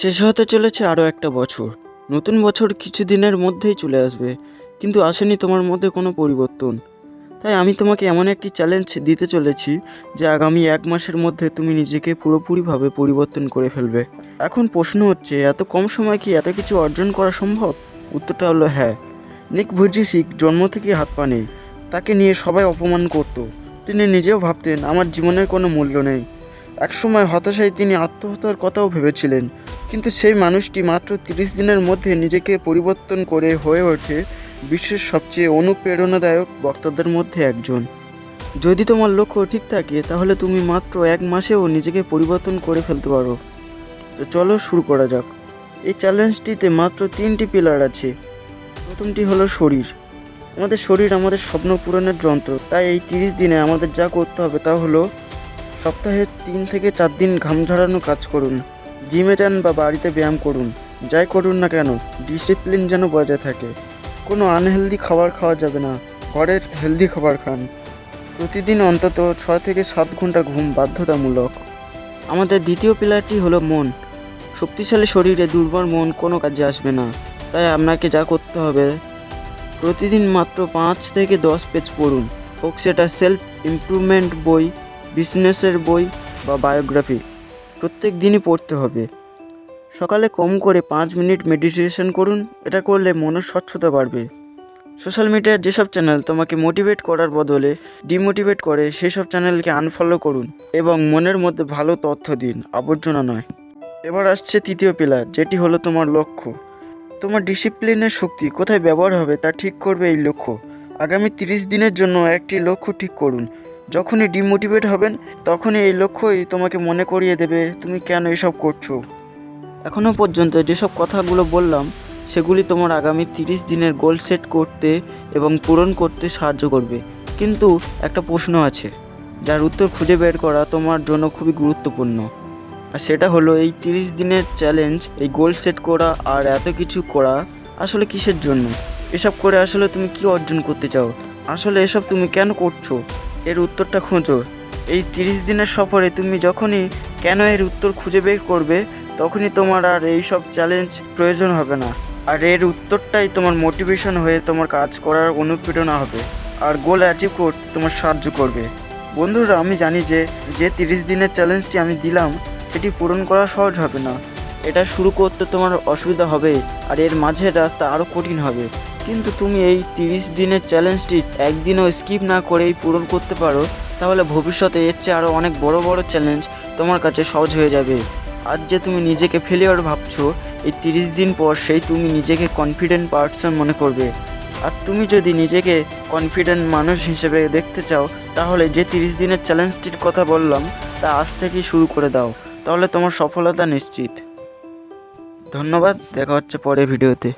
শেষ হতে চলেছে আরও একটা বছর। নতুন বছর কিছু দিনের মধ্যেই চলে আসবে, কিন্তু আসেনি তোমার মধ্যে কোনো পরিবর্তন। তাই আমি তোমাকে এমন একটি চ্যালেঞ্জ দিতে চলেছি যে আগামী 1 মাসের মধ্যে তুমি নিজেকে পুরোপুরিভাবে পরিবর্তন করে ফেলবে। এখন প্রশ্ন হচ্ছে, এত কম সময় কি এত কিছু অর্জন করা সম্ভব? উত্তরটা হলো হ্যাঁ। নিক ভুজিসিক জন্ম থেকে হাত পা নেই। তাকে নিয়ে সবাই অপমান করত। তিনি নিজেও ভাবতেন আমার জীবনের কোনো মূল্য নেই। একসময় হতাশায় তিনি আত্মহত্যার কথাও ভেবেছিলেন, কিন্তু সেই মানুষটি মাত্র 30 দিনের মধ্যে নিজেকে পরিবর্তন করে হয়ে ওঠে বিশ্বের সবচেয়ে অনুপ্রেরণাদায়ক বক্তাদের মধ্যে একজন। যদি তোমার লক্ষ্য ঠিক থাকে তাহলে তুমি মাত্র 1 মাসেও নিজেকে পরিবর্তন করে ফেলতে পারো। তো চলো শুরু করা যাক। এই চ্যালেঞ্জটিতে মাত্র 3টি পিলার আছে। প্রথমটি হলো শরীর। আমাদের শরীর আমাদের স্বপ্ন পূরণের যন্ত্র। তাই এই 30 দিনে আমাদের যা করতে হবে তা হলো সপ্তাহে 3 থেকে 4 দিন ঘাম ঝরানো কাজ করুন, জিমে যান বা বাড়িতে ব্যায়াম করুন। যাই করুন না কেন, ডিসিপ্লিন যেন বজায় থাকে। কোনো আনহেলদি খাবার খাওয়া যাবে না, ঘরের হেলদি খাবার খান। প্রতিদিন অন্তত 6 থেকে 7 ঘন্টা ঘুম বাধ্যতামূলক। আমাদের দ্বিতীয় পিলারটি হলো মন। শক্তিশালী শরীরে দুর্বল মন কোনো কাজে আসবে না। তাই আপনাকে যা করতে হবে, প্রতিদিন মাত্র 5 থেকে 10 পেজ পড়ুন। হোক সেটা সেলফ ইমপ্রুভমেন্ট বই, বিজনেসের বই বা বায়োগ্রাফি। প্রত্যেক দিনই পড়তে হবে। সকালে কম করে 5 মিনিট মেডিটেশন করুন। এটা করলে মনের স্বচ্ছতা বাড়বে। সোশ্যাল মিডিয়ার যেসব চ্যানেল তোমাকে মোটিভেট করার বদলে ডিমোটিভেট করে, সেসব চ্যানেলকে আনফলো করুন এবং মনের মধ্যে ভালো তথ্য দিন, আবর্জনা নয়। এবার আসছে তৃতীয় পিলার, যেটি হলো তোমার লক্ষ্য। তোমার ডিসিপ্লিনের শক্তি কোথায় ব্যবহার হবে তা ঠিক করবে এই লক্ষ্য। আগামী 30 দিনের জন্য একটি লক্ষ্য ঠিক করুন। যখনই ডিমোটিভেট হবেন, তখনই এই লক্ষ্যই তোমাকে মনে করিয়ে দেবে তুমি কেন এসব করছো। এখনও পর্যন্ত যেসব কথাগুলো বললাম, সেগুলি তোমার আগামী 30 দিনের গোল সেট করতে এবং পূরণ করতে সাহায্য করবে। কিন্তু একটা প্রশ্ন আছে, যার উত্তর খুঁজে বের করা তোমার জন্য খুবই গুরুত্বপূর্ণ। আর সেটা হলো, এই 30 দিনের চ্যালেঞ্জ, এই গোল সেট করা আর এত কিছু করা আসলে কিসের জন্য? এসব করে আসলে তুমি কি অর্জন করতে চাও? আসলে এসব তুমি কেন করছো? এর উত্তরটা খোঁজো। এই 30 দিনের সফরে তুমি যখনই কেন এর উত্তর খুঁজে বের করবে, তখনই তোমার আর এই সব চ্যালেঞ্জ প্রয়োজন হবে না। আর এর উত্তরটাই তোমার মোটিভেশন হয়ে তোমার কাজ করার অনুপ্রেরণা হবে আর গোল অ্যাচিভ করতে তোমার সাহায্য করবে। বন্ধুরা, আমি জানি যে 30 দিনের চ্যালেঞ্জটি আমি দিলাম, সেটি পূরণ করা সহজ হবে না। এটা শুরু করতে তোমার অসুবিধা হবে আর এর মাঝের রাস্তা আরও কঠিন হবে। কিন্তু তুমি এই 30 দিনের চ্যালেঞ্জটি একদিনও স্কিপ না করেই পূরণ করতে পারো, তাহলে ভবিষ্যতে এর চেয়ে আরও অনেক বড় বড় চ্যালেঞ্জ তোমার কাছে সহজ হয়ে যাবে। আজ যে তুমি নিজেকে ফেলিওর ভাবছো, এই 30 দিন পর সেই তুমি নিজেকে কনফিডেন্ট পারসন মনে করবে। আর তুমি যদি নিজেকে কনফিডেন্ট মানুষ হিসেবে দেখতে চাও, তাহলে যে 30 দিনের চ্যালেঞ্জটির কথা বললাম তা আজ থেকেই শুরু করে দাও। তাহলে তোমার সফলতা নিশ্চিত। ধন্যবাদ, দেখা হচ্ছে পরের ভিডিওতে।